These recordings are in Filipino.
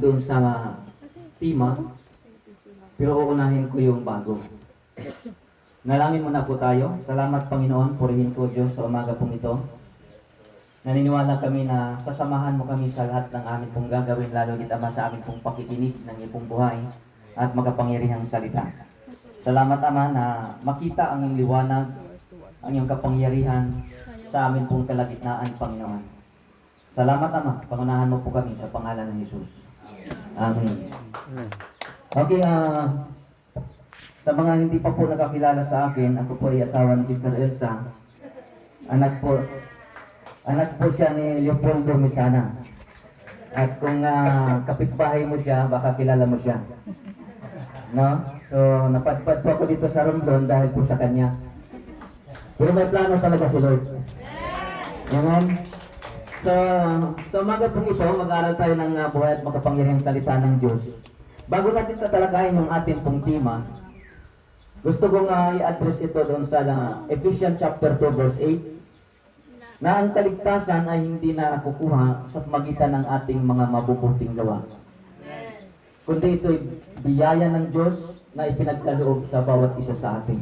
doon sa tema, pero uunahin ko yung bago. Nalangin muna po tayo. Salamat Panginoon, purihin ko Diyos sa umaga pong ito. Naniniwala kami na sasamahan mo kami sa lahat ng amin pong gagawin, lalo git Ama sa amin pong pakikinig ng iyong pong buhay at makapangyarihang salita. Salamat Ama na makita ang iyong liwanag, ang iyong kapangyarihan sa amin pong kalagitnaan, Panginoon. Salamat Ama, pangunahan mo po kami sa pangalan ng Jesus. Amen. Okay, sa mga hindi pa po nakakilala sa akin, ako po ay asawa ni Sister Elsa. Anak po siya ni Leopoldo Misana. At kung kapitbahay mo siya, baka kilala mo siya. No? So, napadpad po ako dito sa Romblon dahil po sa kanya. Pero may plano talaga si Lord. Amen? So, sa umaga pong ito, mag-aaral tayo ng buhay at makapangyarihang salita ng Diyos. Bago natin tatalakayin yung ating pong tema, gusto kong i-address ito doon sa Ephesians chapter 2 verse 8, na ang kaligtasan ay hindi na nakukuha sa magitan ng ating mga mabubuting gawa. Kundi ito'y biyaya ng Diyos na ipinagkaloob sa bawat isa sa atin.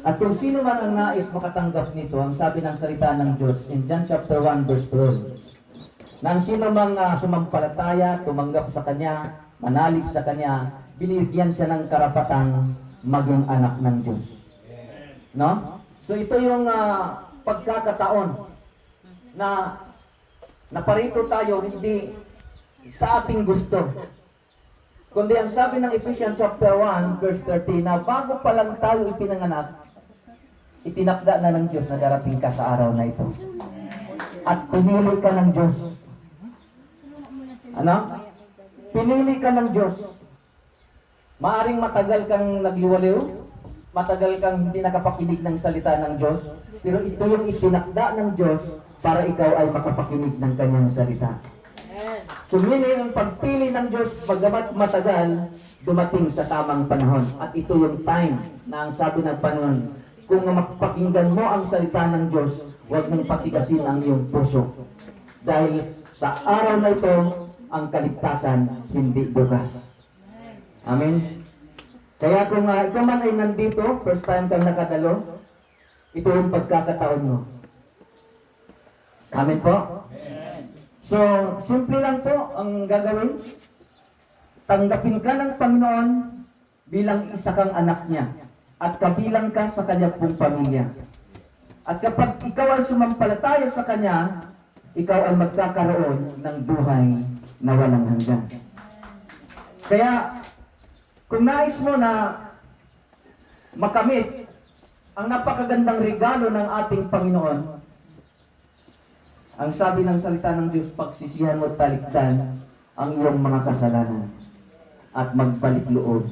At kung sino man ang nais makatanggap nito, ang sabi ng salita ng Diyos in John chapter 1 verse 12, na ang sino mang sumampalataya, tumanggap sa Kanya, manalig sa Kanya, binigyan siya ng karapatang maging anak ng Diyos. No? So ito yung pagkakataon na naparito tayo hindi sa ating gusto, kundi ang sabi ng Ephesians chapter 1 verse 13 na bago pa lang tayo ipinanganak, itinakda na ng Diyos na darating ka sa araw na ito. At pinili ka ng Diyos. Ano? Pinili ka ng Diyos. Maaring matagal kang nagliwaliw, matagal kang hindi nakapakinig ng salita ng Diyos, pero ito yung itinakda ng Diyos para ikaw ay makapakinig ng Kanyang salita. So meaning, ang pagpili ng Diyos, bagamat matagal, dumating sa tamang panahon. At ito yung time na ang sabi ng panahon, kung mapakinggan mo ang salita ng Diyos, huwag mong patigasin ang iyong puso. Dahil sa araw na ito, ang kaligtasan hindi bukas. Amen? Kaya kung ikaw man ay nandito, first time kang nakadalo, ito yung pagkakataon mo. Amen po? So, simple lang po ang gagawin. Tanggapin ka ng Panginoon bilang isa kang anak niya at kabilang ka sa kanyang pong pamilya. At kapag ikaw ay sumampalataya sa Kanya, ikaw ay magkakaroon ng buhay na walang hanggan. Kaya, kung nais mo na makamit ang napakagandang regalo ng ating Panginoon, ang sabi ng salita ng Diyos, pagsisihan mo talikdan ang iyong mga kasalanan at magbalik loob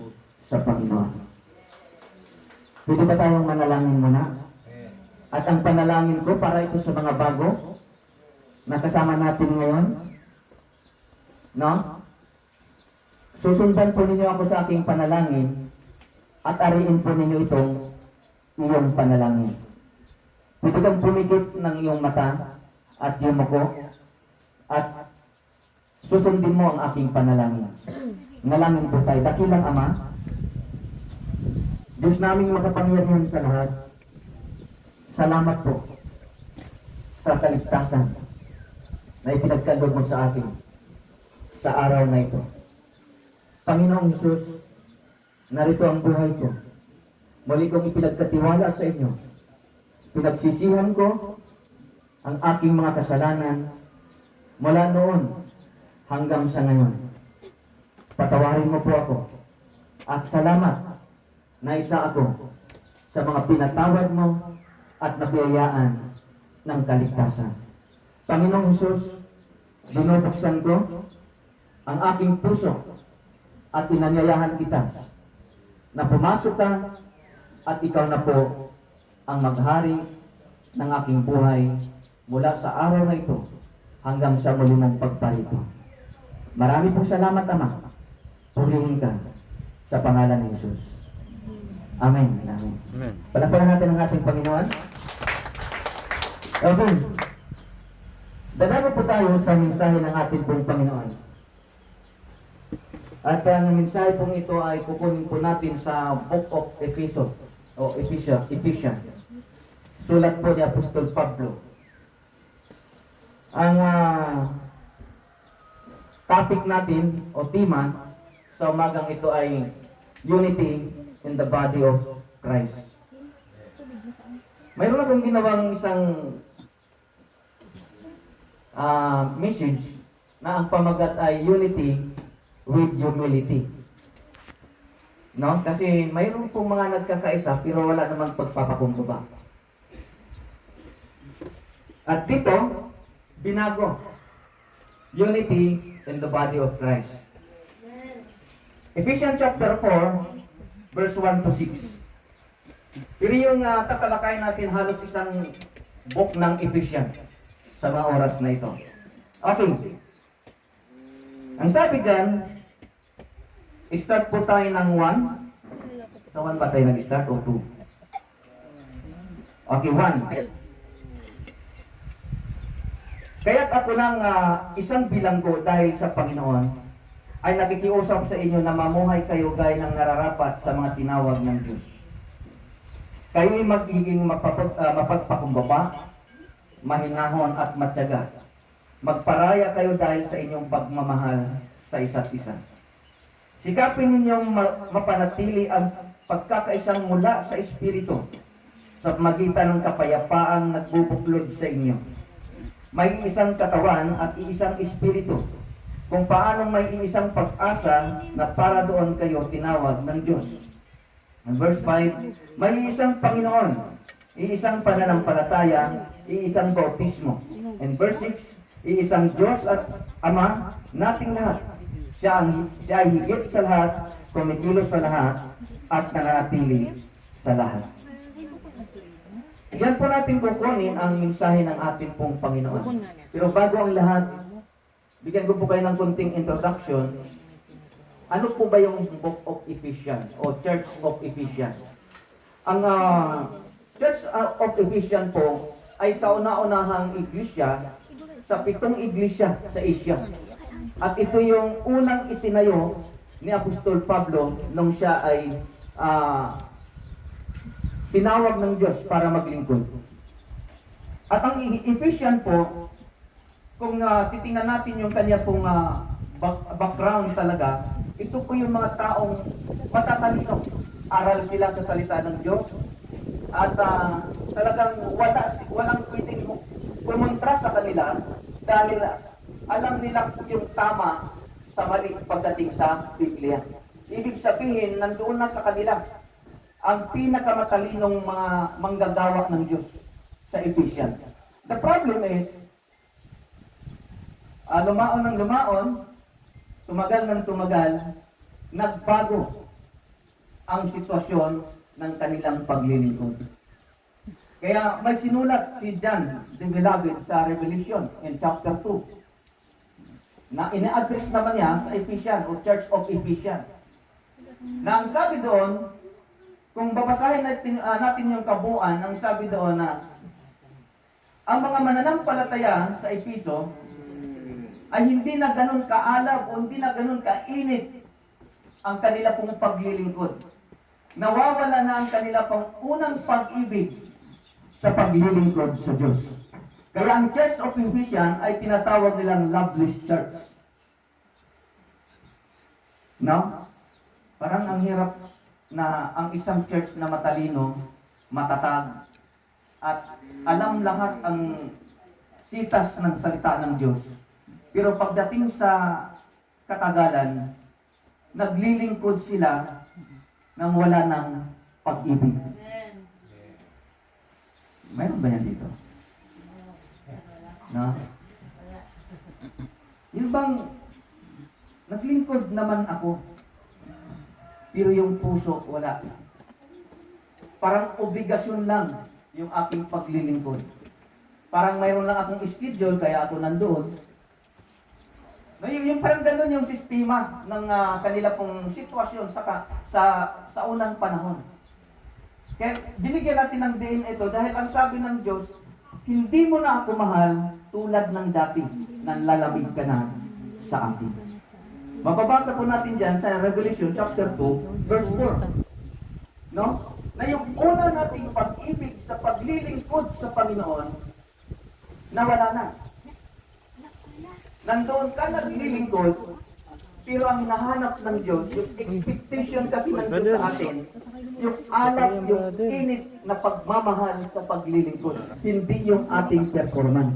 sa Panginoon. Pwede ba tayong manalangin muna? At ang panalangin ko para ito sa mga bago na kasama natin ngayon, no? Susundan po ninyo ako sa aking panalangin at ariin po ninyo itong iyong panalangin. Pwede kang pumikit ng iyong mata at iyong muko at susundin mo ang aking panalangin. Nalangin po tayo. Dakilang Ama, Diyos naming makapangyarihan sa lahat, salamat po sa kaligtasan na ipinagkaloob mo sa akin sa araw na ito. Panginoong Jesus, narito ang buhay ko. Muli kong ipinagkatiwala sa inyo. Pinagsisihan ko ang aking mga kasalanan mula noon hanggang sa ngayon. Patawarin mo po ako. At salamat na isa ako sa mga pinatawad mo at nabiyayaan ng kaligtasan. Panginoong Jesus, binubuksan ko ang aking puso at inanyayahan kita na pumasok ka at ikaw na po ang maghari ng aking buhay mula sa araw na ito hanggang sa muli mong pagparito. Marami pong salamat, Ama. Purihin ka sa pangalan ni Jesus. Amen. Amen. Amen. Palakpakan natin ang ating Panginoon. Okay. Dadalo po tayo sa mensahe ng ating pong Panginoon. At ang mensahe pong ito ay kukunin po natin sa Book of Ephesians o Ephesians. Sulat po ni Apostol Pablo. Ang topic natin o tema sa umagang ito ay Unity in the Body of Christ. Mayroon akong ginawang isang message na ang pamagat ay Unity with Humility. No? Kasi mayroon pong mga nagkakaisa pero wala namang pagpapakumbaba. At dito, binago. Unity in the body of Christ. Ephesians chapter 4, verse 1 to 6. Pero yung tatalakay natin halos isang book ng Ephesians sa mga oras na ito. Okay. Ang sabi dyan, start po tayo ng 1. Sa 1 ba tayo nag-start o 2? Okay, 1. Kaya't ako ng isang bilanggo dahil sa Panginoon ay nakikiusap sa inyo na mamuhay kayo gaya ng nararapat sa mga tinawag ng Diyos. Kayo'y magiging mapagpakumbaba, mahinahon at matyaga. Magparaya kayo dahil sa inyong pagmamahal sa isa't isa. Sikapin ninyong mapanatili ang pagkakaisang mula sa Espiritu sa magitan ng kapayapaang nagbubuklod sa inyo. May isang katawan at iisang Espiritu, kung paano may isang pag-asa na para doon kayo tinawag ng Diyos. And verse 5, may isang Panginoon, iisang pananampalataya, iisang bautismo. And verse 6, iisang Diyos at Ama nating lahat. Siya ay higit sa lahat, kumikilos sa lahat, at nananatili sa lahat. Yan po natin kukunin ang mensahe ng ating pong Panginoon. Pero bago ang lahat, bigyan ko po kayo ng konting introduction. Ano po ba yung Book of Ephesians o Church of Ephesians? Ang Church of Ephesians po ay kauna-unahang iglesia sa 7 iglesia sa Asia. At ito yung unang itinayo ni Apostol Pablo nung siya ay tinawag ng Diyos para maglingkod. At ang Ephesians po, kung titingnan natin yung kanya pong background talaga, ito po yung mga taong matatalino. Aral sila sa salita ng Diyos. At talagang walang pwedeng kumontra sa kanila dahil alam nila yung tama sa mali pagdating sa Biblia. Ibig sabihin, nandoon na sa kanila ang pinakamatalinong mga manggagawa ng Diyos sa Ephesians. The problem is, lumaon ng lumaon, tumagal ng tumagal, nagbago ang sitwasyon ng kanilang paglilingkod. Kaya may sinulat si John the Beloved sa Revelation in chapter 2 na ina-address naman niya sa Ephesians o Church of Ephesians. Na ang sabi doon, kung babasahin natin yung kabuuan, ang sabi doon na ang mga mananampalataya sa Efeso ay hindi na ganun kaalab o hindi na ganun kainit ang kanila pong paglilingkod. Nawawala na ang kanila pong unang pag-ibig sa paglilingkod sa Diyos. Kaya ang Church of Ephesians ay tinatawag nilang loveless church. No? Parang ang hirap na ang isang church na matalino, matatag, at alam lahat ang sitas ng salita ng Diyos. Pero pagdating sa katagalan, naglilingkod sila nang wala ng pag-ibig. Mayroon ba yan dito? No? Yung bang naglingkod naman ako, pero yung puso wala. Parang obligasyon lang yung aking paglilingkod. Parang mayroon lang akong schedule kaya ako nandoon. No, yung parang ganun yung sistema ng kanila pong sitwasyon sa unang panahon. Kaya binigyan natin ng diin ito dahil ang sabi ng Diyos, hindi mo na ako mahal tulad ng dati nang lalamig ka na sa akin. Mababasa po natin dyan sa Revelation chapter 2, verse 4. No? Na yung una nating pag-ibig sa paglilingkod sa Panginoon, nawala na. Nandoon ka naglilingkod, pero ang nahanap ng Diyos, yung expectation kasi ng Diyos sa atin, yung alap, yung init na pagmamahal sa paglilingkod, hindi yung ating performance.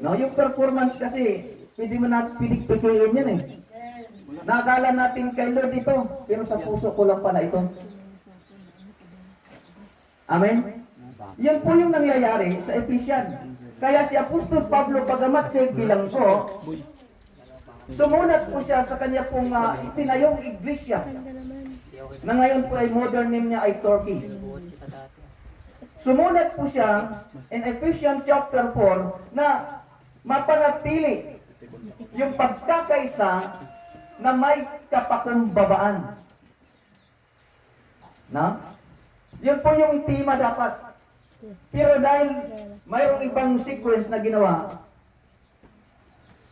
No, yung performance kasi, pwede mo natin pinig-pikirin yan eh. Nakakala natin kay Lord ito, pero sa puso ko lang pala ito. Amen? Yan po yung nangyayari sa Ephesians. Kaya si Apostol Pablo, pagamat siya bilang po, sumunat po siya sa kanya pong itinayong iglesia, na ngayon po ay modern name niya ay Turkey. Sumunat po siya in Ephesians chapter 4 na mapanatili yung pagkakaisa na may kapakumbabaan. Na? Yun po yung tema dapat. Pero dahil mayroong ibang sequence na ginawa,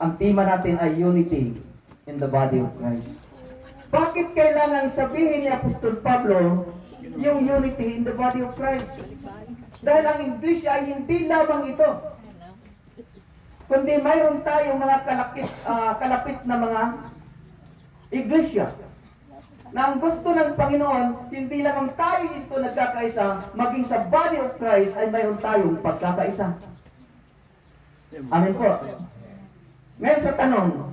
ang tema natin ay unity in the body of Christ. Bakit kailangan sabihin ni Apostol Pablo yung unity in the body of Christ? Dahil ang English ay hindi lamang ito, kundi mayroon tayong mga kalapit na mga iglesia na ang gusto ng Panginoon, hindi lamang tayo dito nagkakaisa, maging sa body of Christ ay mayroon tayong pagkakaisa. Amen po. Ngayon sa tanong,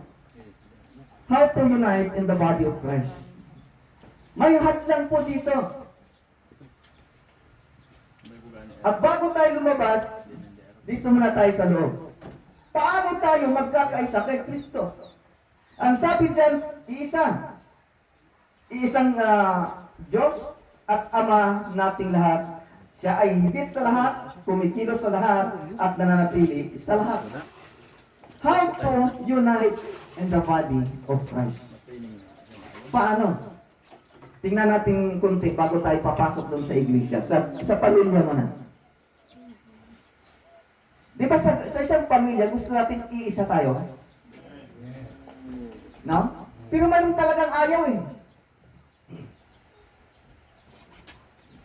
how to unite in the body of Christ? May hadlang po dito. At bago tayo lumabas, dito muna tayo sa loob. Paano tayo magkakaisa kay Kristo? Ang sabi dyan, iisang Diyos at Ama nating lahat. Siya ay higit sa lahat, kumikilos sa lahat, at nananatili sa lahat. How to unite in the body of Christ? Paano? Tingnan natin kunti bago tayo papasok doon sa iglesia. Sa pamilya mo na. Di ba sa isang pamilya, gusto natin iisa tayo? No? Pero mayroon talagang ayaw eh.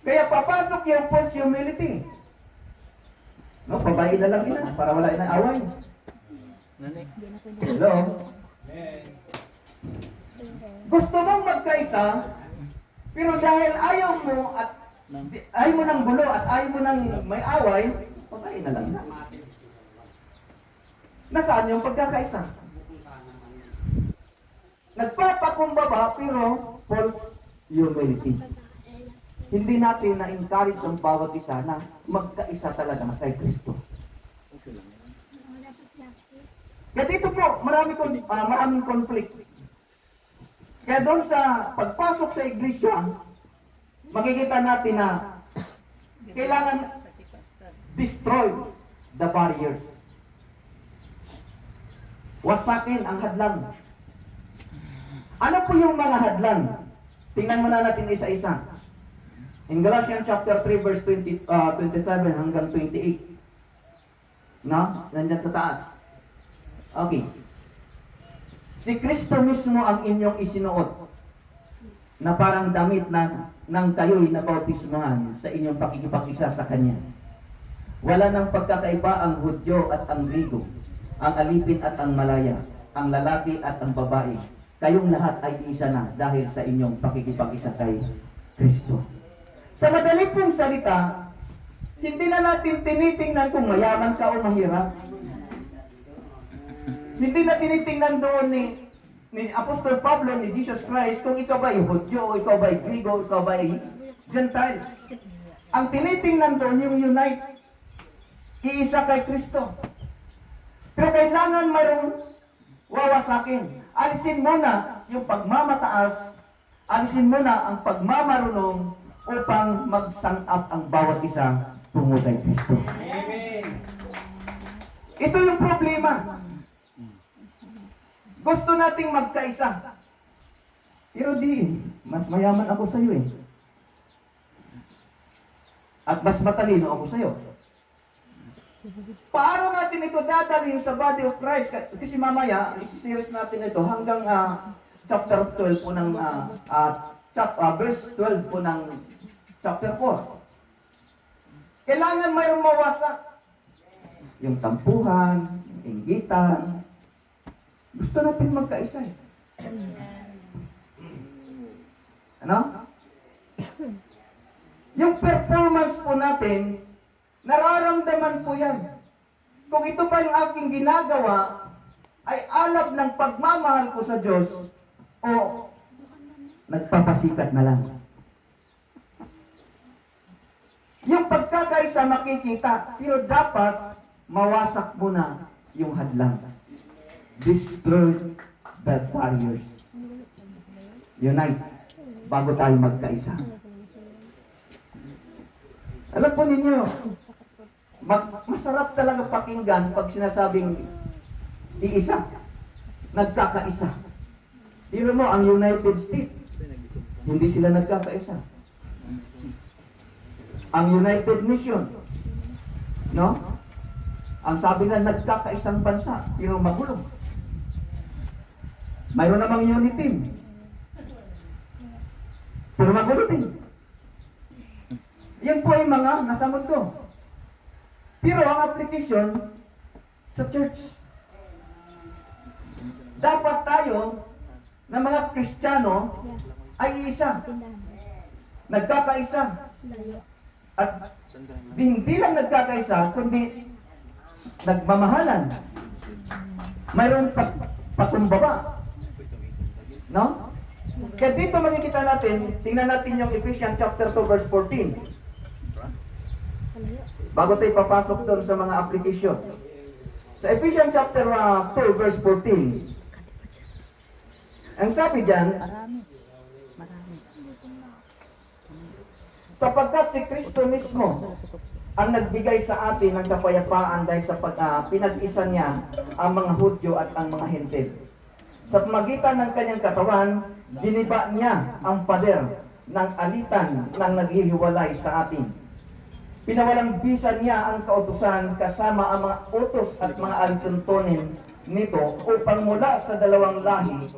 Kaya papasok yung false humility. No, pabayin na lang ina para wala inang away. Hello? Gusto mong magkaisa, pero dahil ayaw mo ng gulo at ayaw mo ng may away, pabayin na lang ina. Nasaan yung pagkakaisa? Nagpapakumbaba pero false humility. Hindi natin na-encourage ang bawat isa na magkaisa talaga kay Kristo. Kaya dito po, maraming conflict. Kaya doon sa pagpasok sa iglesia, makikita natin na kailangan destroy the barriers. Wasakin ang hadlang. Ano po yung mga hadlang? Tingnan muna natin isa-isa. In Galatians chapter 3 verse 27 hanggang 28. No? Nandiyan sa taas. Okay. Si Kristo mismo ang inyong isinuot na parang damit ng kayo'y nabautismuhan sa inyong pakikipag-isa sa Kanya. Wala nang pagkakaiba ang Hudyo at ang Grigo, ang alipin at ang malaya, ang lalaki at ang babae. Kayong lahat ay isa na dahil sa inyong pakikipag-isa kay Kristo. Sa madali pong salita, hindi na natin tinitingnan kung mayaman ka o mahirap. Hindi na tinitingnan doon ni Apostol Pablo, ni Jesus Christ, kung ikaw ba ay Hudyo, o ikaw ba ay Grigo, o ikaw ba ay Gentile. Ang tinitingnan doon yung unite. Iisa kay Kristo. Pero kailangan mayroong wawasakin. Alisin muna yung pagmamataas, alisin muna ang pagmamarunong upang mag-stand up ang bawat isa tungo kay Kristo. Amen. Ito yung problema. Gusto nating magkaisa. Pero mas mayaman ako sa iyo eh. At mas matalino ako sa iyo. Paano natin ito dadalhin sa body of Christ? Kasi mamaya, i-series natin ito hanggang chapter 12 po ng verse 12 po ng chapter 4. Kailangan mayroong mawasak. Yung tampuhan, yung inggitan. Gusto natin magkaisa eh. Ano? Yung performance po natin, nararamdaman po yan. Kung ito pa yung aking ginagawa, ay alab ng pagmamahal ko sa Diyos, o nagpapasikat na lang. Yung pagkakaisa makikita, pero dapat mawasak muna yung hadlang. Destroy the barriers. Unite, bago tayo magkaisa. Alam po ninyo, masarap talaga pakinggan pag sinasabing iisa, nagkakaisa. Pero mo, ang United States, hindi sila nagkakaisa. Ang United Nations, no? Ang sabi na nagkakaisang bansa, pero magulong. Mayroon namang unity, pero magulo din. Yan po ay mga nasa mundo. Pero ang application sa church, dapat tayo na mga Kristiyano ay isa. Nagkakaisa. At hindi lang nagkakaisa, kundi nagmamahalan. Mayroon pakumbaba. No? Kaya dito makikita natin, tingnan natin yung Ephesians chapter 2 verse 14. Bago tayo papasok doon sa mga application. Sa Ephesians chapter 2 verse 14. Ang sabi diyan, sapagkat si Kristo mismo ang nagbigay sa atin ng kapayapaan dahil sa pinag-isa niya ang mga Hudyo at ang mga Hentil. Sa pamagitan ng kanyang katawan, giniba niya ang pader ng alitan ng naghihiwalay sa atin. Pinawalang bisa niya ang kautusan kasama ang mga utos at mga alituntunin nito upang mula sa dalawang lahi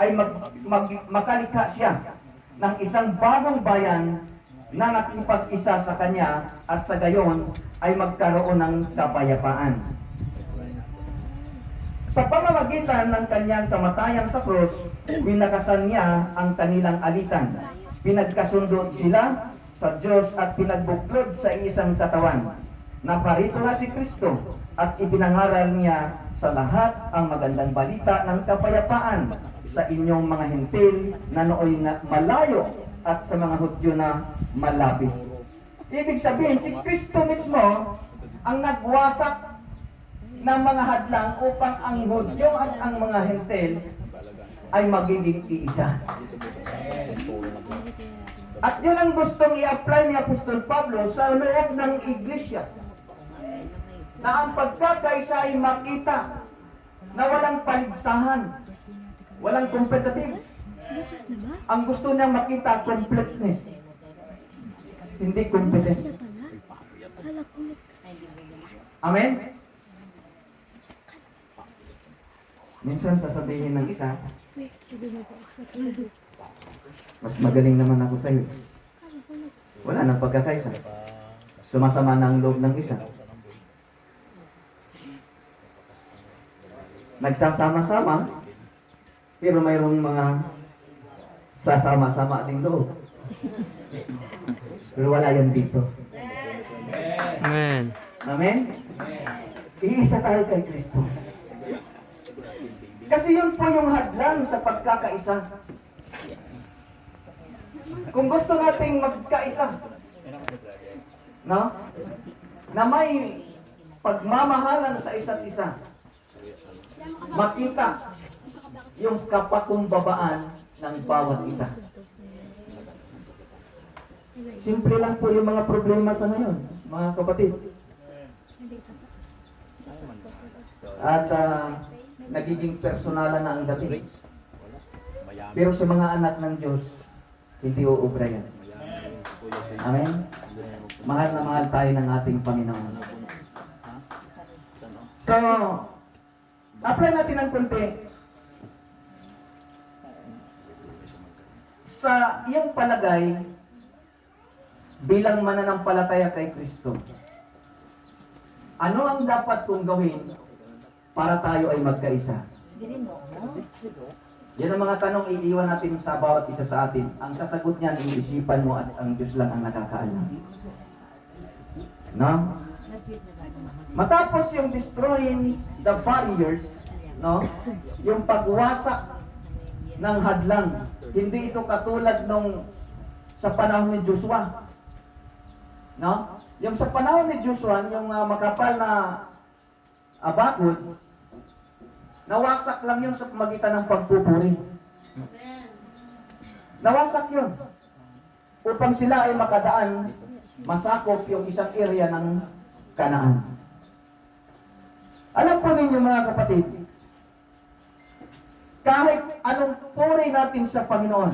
ay makalikha siya ng isang bagong bayan na nakipag-isa sa kanya at sa gayon ay magkaroon ng kapayapaan. Sa pamamagitan ng kanyang kamatayan sa krus, winakasan niya ang kanilang alitan. Pinagkasundo sila sa Diyos at pinagbuklod sa isang katawan. Naparito na si Kristo at ipinangaral niya sa lahat ang magandang balita ng kapayapaan sa inyong mga Hentil na nooy malayo at sa mga Hudyo na malapit. Ibig sabihin, si Kristo mismo ang nagwasak ng mga hadlang upang ang Hudyo at ang mga Hentil ay magiging iisa. At yun ang gustong i-apply ni Apostol Pablo sa loob ng iglesia. Na ang pagkakaisa ay makita na walang paligsahan, walang competitive. Ang gusto niyang makita, completeness. Hindi competence. Amen? Minsan sasabihin ng isa, mas magaling naman ako sa'yo. Wala nang pagkakaisa. Sumasama na ang loob ng isa. Nagsasama-sama, pero mayroong mga sasama-sama ding loob. Pero wala yan dito. Amen. Amen? Iisa tayo kay Kristo. Kasi yun po yung hadlang sa pagkakaisa. Kung gusto nating magkaisa, no? Na may pagmamahalan sa isa't isa, makita yung kapakumbabaan ng bawat isa. Simple lang po yung mga problema sa ngayon, mga kapatid. At nagiging personalan na ang dating. Pero sa mga anak ng Diyos, hindi uubra yan. Amen? Mahal na mahal tayo ng ating Panginoon. So, apply natin ng konti. Sa iyong palagay, bilang mananampalataya kay Kristo, ano ang dapat kong gawin para tayo ay magkaisa? Yan ang mga tanong iiwan natin sa bawat isa sa atin. Ang sasagot niyan, iisipan mo at ang Diyos lang ang nakakaalam. No? Matapos yung destroying the barriers, no? Yung pagwasak ng hadlang, hindi ito katulad nung sa panahon ni Joshua. No? Yung sa panahon ni Joshua, yung makapal na bakod, nawasak lang yun sa pamagitan ng pagpupuri. Nawasak yun. Upang sila ay makadaan, masakop yung isang area ng Kanaan. Alam po ninyo mga kapatid, kahit anong puri natin sa Panginoon,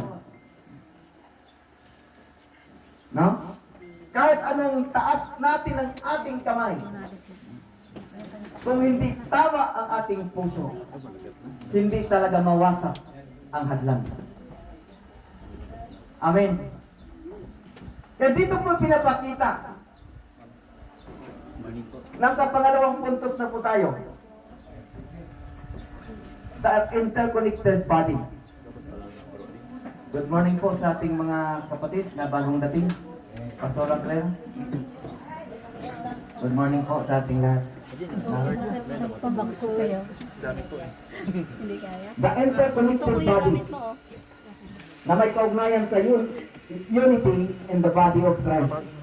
no? Kahit anong taas natin ang ating kamay, kung hindi tama ang ating puso, hindi talaga mawasak ang hadlang. Amen. Kaya dito po pinapakita. Nasa pangalawang puntos na po tayo. Sa interconnected body. Good morning po sa ating mga kapatid na bagong dating. Pastor Claire. Good morning po sa ating lahat. Pabagso kayo. Hindi kaya. The interconnected body na may kaugnayan sa unity in the body of Christ.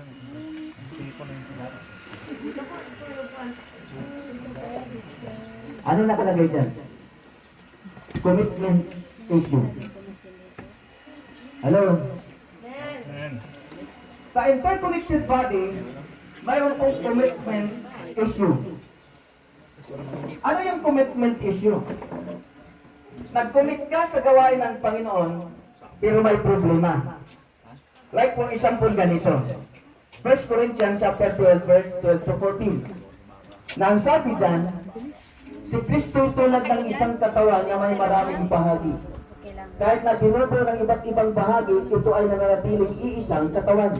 Ano nakalagay dyan? Commitment issue. Hello? Sa interconnected body, mayroon pong commitment issue. Ano yung commitment issue? Nag-commit ka sa gawain ng Panginoon, pero may problema. Like for example ganito. 1 Corinthians chapter 12, verse 12 to 14. Na ang sabi dyan, si Kristo tulad ng isang katawan na may maraming bahagi. Kahit na binubuo ng iba't ibang bahagi, ito ay nananatiling iisang katawan.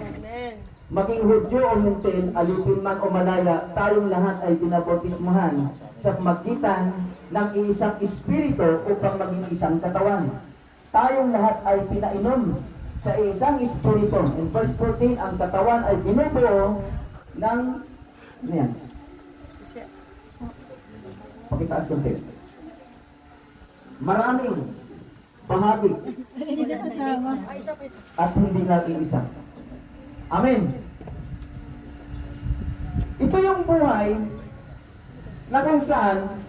Maging Hudyo o Hintil, alipin man o malaya, tayong lahat ay pinabautismuhan sa magitan ng iisang espiritu upang maging isang katawan. Tayong lahat ay pinainom sa isang espiritu. In verse 14, ang katawan ay binubuo ng pakitaan konti. Maraming bahagi at hindi na iisa. Amen. Ito yung buhay na kung saan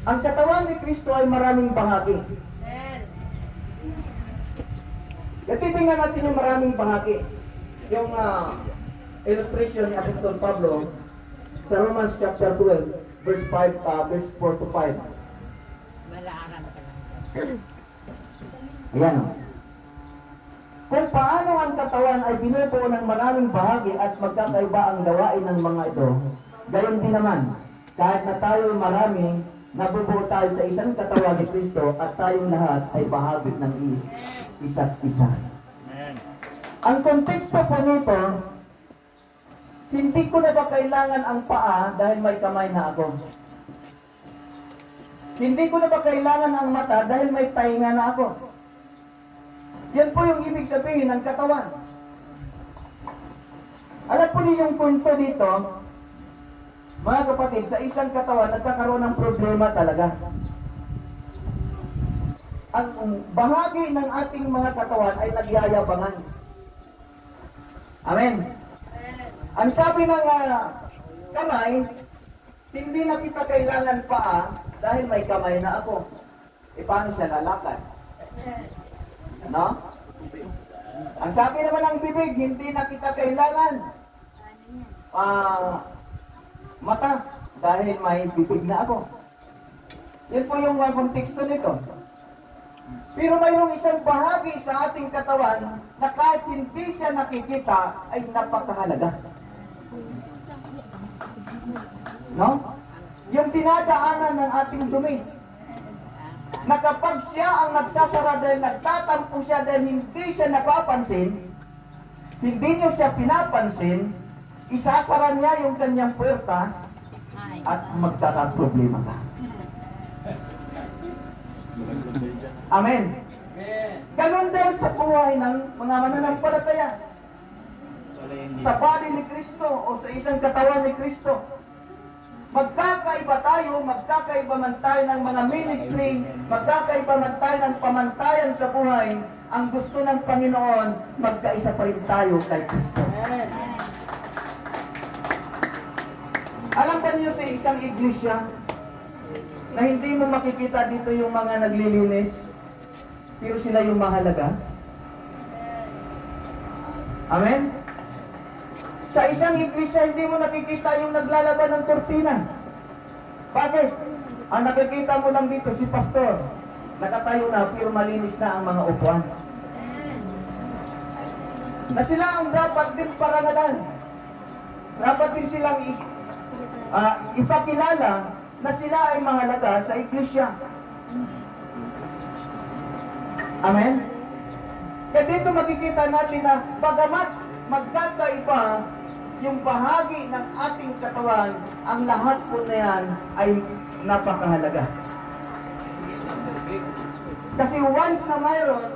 ang katawan ni Kristo ay maraming bahagi. At titingnan natin yung maraming bahagi. Yung illustration ni Apostol Pablo sa Romans chapter 12, verse 5, verse 4 to 5. Ayan o. Kung paano ang katawan ay binubuo ng maraming bahagi at magkakaiba ang gawain ng mga ito, gayon din naman, kahit na tayo marami, nabubuo tayo sa isang katawan ni Kristo at tayong lahat ay bahagi ng isa't isa. Ang konteksto po nito, hindi ko na ba kailangan ang paa dahil may kamay na ako? Hindi ko na ba kailangan ang mata dahil may tainga na ako? Yan po yung ibig sabihin ng katawan. Alam po niyo yung punto dito, mga kapatid, sa isang katawan, nagkakaroon ng problema talaga. Ang bahagi ng ating mga katawan ay nagyayabangan. Amen. Ang sabi ng kamay, hindi na kita kailangan paa dahil may kamay na ako. E paano siya lalakad? No? Ang sabi naman ng bibig, hindi na kita kailangan mata dahil may bibig na ako. Yan po yung konteksto nito. Pero mayroong isang bahagi sa ating katawan na kahit hindi siya nakikita ay napakahalaga. No? yung dinadaanan ng ating dumi. Na kapag siya ang nagsasara dahil nagtatampo siya dahil hindi siya napapansin, hindi niyo siya pinapansin, isasara niya yung kanyang puwerta at magkakaproblema ka. Amen. Ganon din sa buhay ng mga mananampalataya. Sa body ni Kristo o sa isang katawan ni Kristo. Magkakaiba tayo, magkakaiba man tayo ng mga ministry, magkakaiba man tayo ng pamantayan sa buhay. Ang gusto ng Panginoon, magkaisa pa rin tayo kay Kristo. Alam ba niyo sa isang iglesia na hindi mo makikita dito yung mga naglilinis, pero sila yung mahalaga? Amen? Sa isang iglesia, hindi mo nakikita yung naglalaban ng kortina. Bakit? Ang nakikita mo lang dito, si pastor. Nakatayo na, pero malinis na ang mga upuan. Na sila ang dapat din parangalan. Dapat din silang ipakilala na sila ay mahalaga sa iglesia. Amen? Kaya dito makikita natin na bagamat magkakaiba yung bahagi ng ating katawan, ang lahat po na yan ay napakahalaga. Kasi once na mayroon,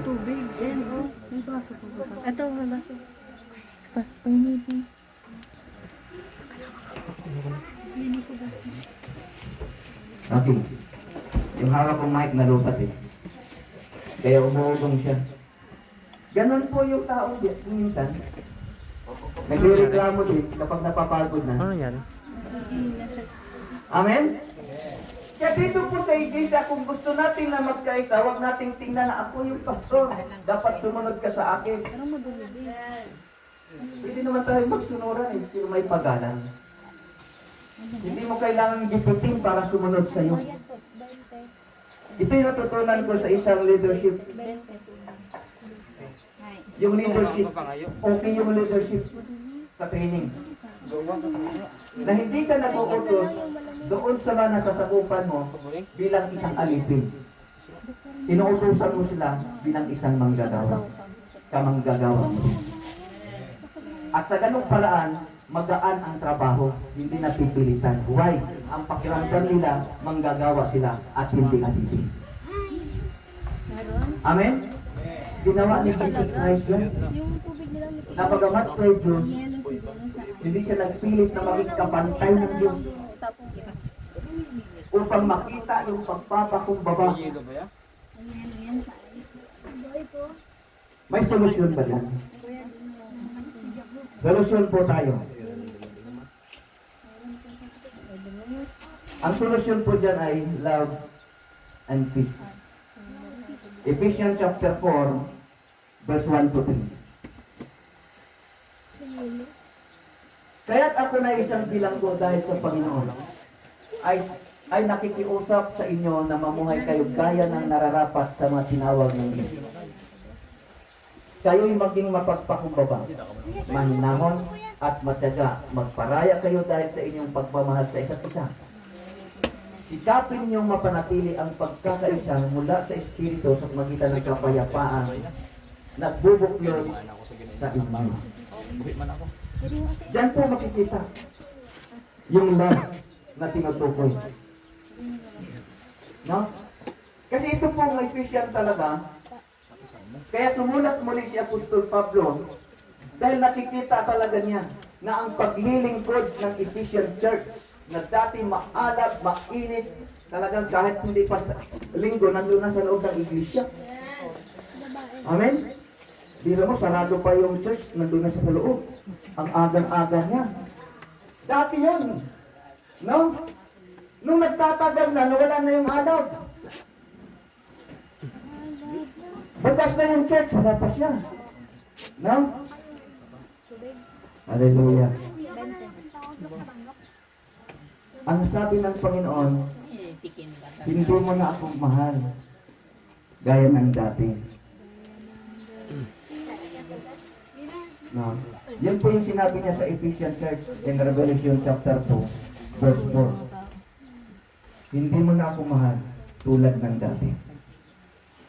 Tubig. Yan, oh. May baso po ba? Ito, may baso. Pahingi po. Hindi ko baso. okay, yung hawak kong mic nalupat eh. Kaya umuugong siya. Ganon po yung tao minsan. Nagrereklamo din kapag napapagod na. Ano yan? Amen? Kaya dito po sa iglesia, kung gusto natin na magkaisa, huwag nating tingnan na ako yung pastor. Dapat sumunod ka sa akin. Pero madulo din. Pwede naman tayo magsunuran eh, pero may pagalan. Hindi mo kailangan giputin para sumunod sa'yo. Ito yung natutunan ko sa isang leadership. Yung leadership, okay yung leadership sa training. Na hindi ka nag-uutos doon sa mga nasasakupan mo bilang isang alipin. Inuutosan mo sila bilang isang manggagawa. Kamanggagawa mo. At sa ganung paraan, magaan ang trabaho, hindi napipilitan. Why? Ang pakiramdam nila, manggagawa sila at hindi alipin. Amen? Ginawa ni Jesus Christ yan. Yung tubig nila may Na bagamat sa Diyos, yelo siguro sa hindi siya nagpilit na maging kapantay ng Diyos tapong iba. upang makita yung pagpapakumbaba. Ang yelo yan sa ice. May solusyon ba yan? Solusyon po tayo. Ang solusyon po dyan ay love and peace. Ephesians chapter 4, verse 1 to 3. Kaya't ako na isang bilanggo dahil sa Panginoon ay nakikiusap sa inyo na mamuhay kayo gaya ng nararapat sa mga tinawag ng Diyos. Kayo'y maging mapagpakumbaba, maninahon at matyaga. Magparaya kayo dahil sa inyong pagmamahal sa isa't isa. Sikapin niyong mapanatili ang pagkakaisa mula sa Espiritu sa magitan ng kapayapaan nagbubuklod sa inyo. Diyan po makikita yung love na tinutukoy. No? Kasi ito po ang Ephesians talaga. Kaya sumulat muli si Apostol Pablo dahil nakikita talaga niya na ang paglilingkod ng Ephesian Church na dati maalab, mainit, talagang kahit hindi pa linggo, nandun na sa loob ng iglesia. Amen? Biro mo, sarado pa yung church, nandun na siya sa loob. Ang agang-aga niya. Dati yun. No? Nung nagtatagal na, nawala na yung alaw. Bukas na yung church, wala pa siya. No? Hallelujah. Ang sabi ng Panginoon, hindi mo na akong mahal gaya ng dati. No? Yan po yung sinabi niya sa Ephesians Church in Revelation chapter 2, verse 4. Hindi mo na ako mahal tulad ng dati.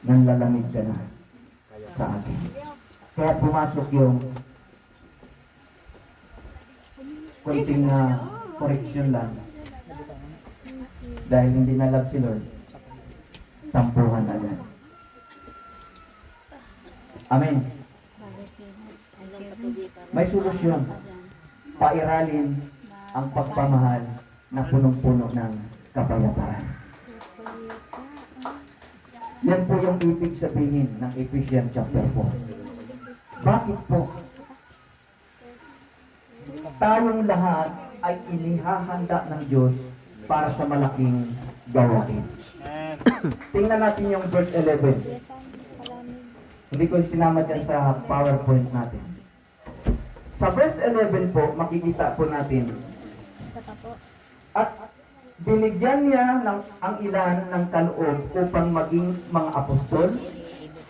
Nanlalamig ka na sa akin. Kaya pumasok yung konting correction lang. Dahil hindi na love si Lord, tampuhan agad. Amen. May solusyon. Pairalin ang pagpamahal na punong-puno ng kapayapaan. Yan po yung ibig sabihin ng Ephesians chapter 4. Bakit po? Tayong lahat ay inihahanda ng Diyos para sa malaking gawain. Tingnan natin yung verse 11. Hindi ko sinama dyan sa PowerPoint natin. Sa verse 11 po, makikita po natin. At binigyan niya ang ilan ng kaloob upang maging mga apostol,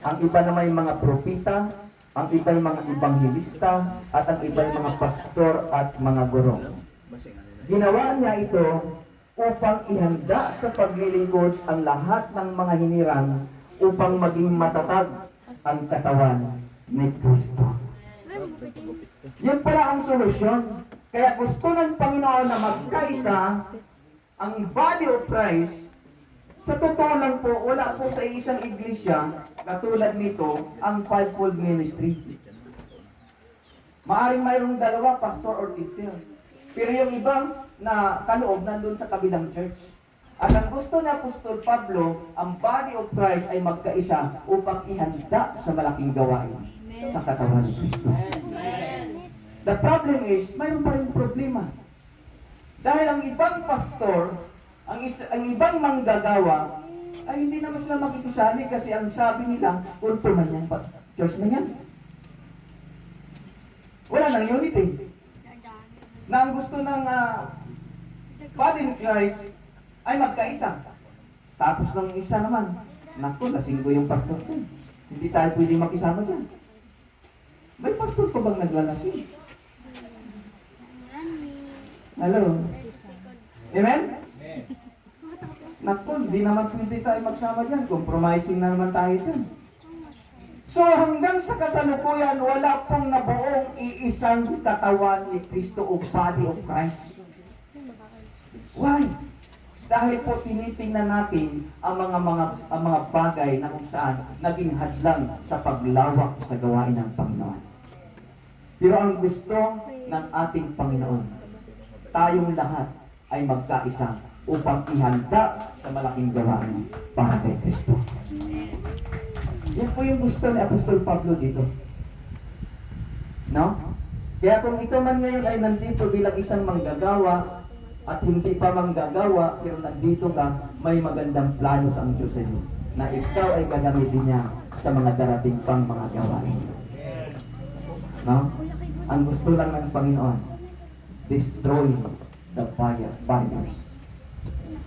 ang iba na may mga propita, ang iba ay mga ebanghelista, at ang iba ay mga pastor at mga guro. Ginawa niya ito upang ihanda sa paglilingkod ang lahat ng mga hinirang upang maging matatag ang katawan ni Kristo. Yun pala ang solusyon. Kaya gusto ng Panginoon na magkaisa ang body of Christ. Sa totoo lang po, wala po sa isang iglesia katulad nito ang fivefold ministry. Maaring mayroong dalawa, pastor or teacher. Pero yung ibang na kaloob nandun sa kabilang church. At ang gusto ni Apostol Pablo, ang body of Christ ay magkaisa upang ihanda sa malaking gawain sa katawan ni Kristo. The problem is, mayroon pa rin problema. Dahil ang ibang pastor, ang ibang manggagawa, ay hindi naman sila makikisali kasi ang sabi nila, kulto man yan, church na yan. Wala nang unity. Na ang gusto ng body of Christ ay magkaisa. Tapos ng isa naman, naku, lasinggo yung pastor ko. Hindi tayo pwede makisama dyan. May pastor pa bang naglalasing? Hello? Amen? Naku, hindi naman pwede tayo magsama dyan. Compromising na naman tayo dyan. So hanggang sa kasalukuyan, wala pong nabuong iisang katawan ni Kristo o body of Christ. Why? Dahil po tinitingnan natin ang mga bagay na kung saan naging hadlang sa paglawak sa gawain ng Panginoon. Pero ang gusto ng ating Panginoon, tayong lahat ay magkaisa upang ihanda sa malaking gawain para kay Kristo. Yan po yung gusto ni Apostol Pablo dito. No? Kaya kung ito man ngayon ay nandito bilang isang manggagawa, at hindi pa manggagawa, pero nandito ka, may magandang plano sa ang Diyos sa iyo, na ikaw ay gagamitin niya sa mga darating pang mga gawain. No? Ang gusto lang ng Panginoon, destroy the barriers.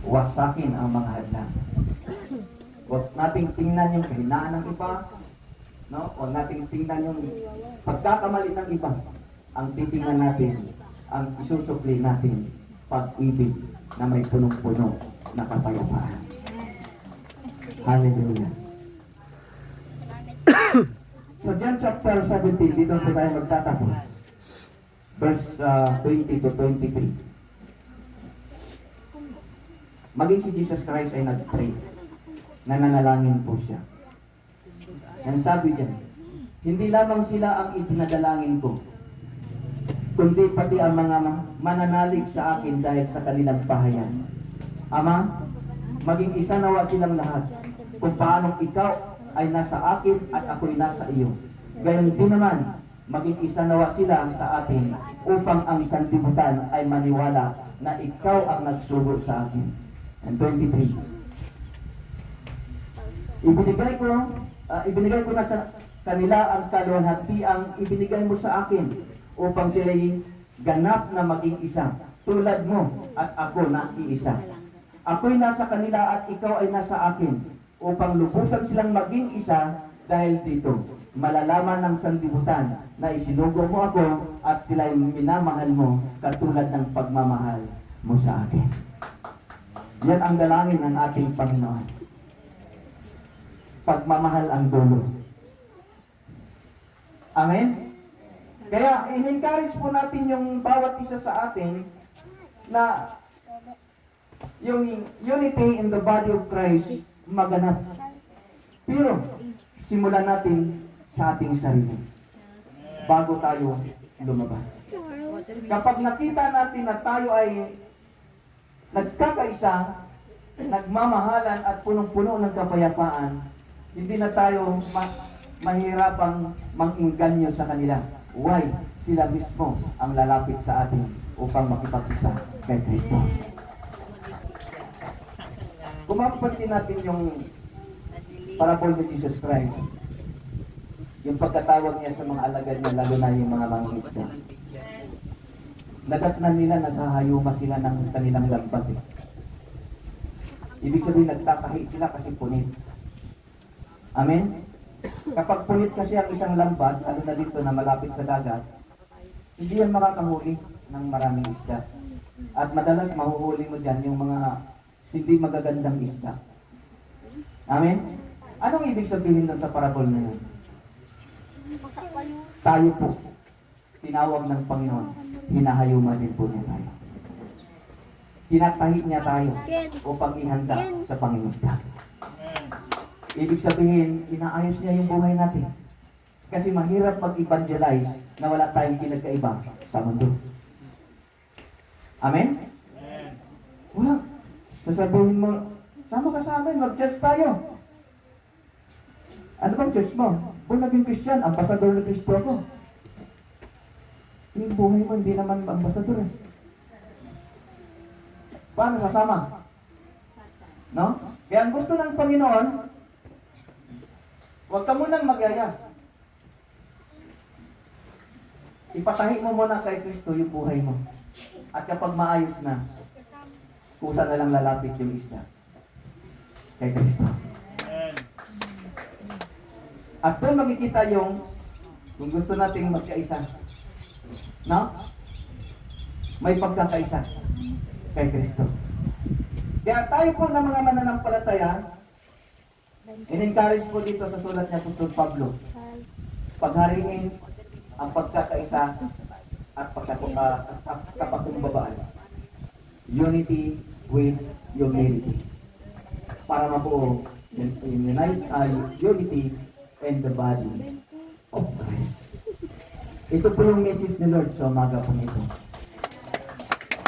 Wasakin ang mga hadlang. Huwag nating tingnan yung kahinaan ng iba, no? Huwag nating tingnan yung pagkakamali ng iba. Ang titingnan natin, ang isusupli natin, pag-ibig na may punong-puno na kapayapaan. Hallelujah. So, John chapter 17, dito po tayo magtatapos. Verse 20 to 23. Maging si Jesus Christ ay nag-pray. Nananalangin po siya. Ang sabi dyan, hindi lamang sila ang ipinadalangin ko, kundi pati ang mga mananalig sa akin dahil sa kanilang pahayan. Ama, maging isa nawa silang lahat kung paanong ikaw ay nasa akin at ako'y nasa iyo. Gayon din naman, maging isa nawa sila sa atin upang ang sanlibutan ay maniwala na ikaw ang nagsugo sa akin. And 23. Ibinigay ko na sa kanila ang kaluwalhatiang ibinigay mo sa akin upang sila'y ganap na maging isa, tulad mo at ako na iisa. Ako'y nasa kanila at ikaw ay nasa akin, upang lubusan silang maging isa, Dahil dito, malalaman ng sanlibutan na isinugo mo ako at sila'y minamahal mo katulad ng pagmamahal mo sa akin. Yan ang dalangin ng ating Panginoon. Pagmamahal ang dulo. Amen? Kaya in-encourage po natin yung bawat isa sa atin na yung unity in the body of Christ maganap. Pero simulan natin sa ating sarili bago tayo lumabas. Kapag nakita natin na tayo ay nagkakaisa, nagmamahalan at punong-puno ng kapayapaan, hindi na tayo mahirapang mang-inganyo sa kanila. Why? Sila mismo ang lalapit sa atin upang makipag-isa kay Kristo. Kung mapapansin natin yung parable ni Jesus Christ, yung pagkatawag niya sa mga alagad niya, lalo na yung mga mangingisda. Nadatnan nila, naghahayuma sila ng kanilang lambat. Ibig sabihin, nagtatahi sila kasi punit. Amen? Kapag punit kasi ang isang lambat, lalo na dito na malapit sa dagat, hindi yan makakahuli ng maraming isda. At madalas mahuhuli mo dyan yung mga hindi magagandang isda. Amen? Anong ibig sabihin nun sa parable na yun? Tayo po, tinawag ng Panginoon, hinahayuma din po niya tayo. Tinatahi niya tayo upang ihanda sa Panginoon. Ibig sabihin, inaayos niya yung buhay natin. Kasi mahirap mag-evangelize na wala tayong pinagkaiba sa mundo. Amen? Wala. Sasabihin mo, sama ka sa amin, mag-church tayo. Ano bang church mo? Kung naging Christian, ambasador ng Kristo ako. Yung buhay mo, hindi naman ambasador eh. Paano sasama? No? Kaya ang gusto ng Panginoon, huwag ka munang magyaya. Ipatahi mo muna kay Kristo yung buhay mo. At kapag maayos na, kusa na lang lalapit yung isda kay Kristo. At doon makikita yung kung gusto nating magkaisa. No? May pagkakaisa kay Kristo. Kaya tayo po na mga mananampalataya, in-encourage po dito sa sulat niya Apostol Pablo, paghariin ang pagkakaisa at kapagkumbabaan. Unity with humility. Para mabuo unity and the body of Christ. Ito po yung message ni Lord sa umaga po nito.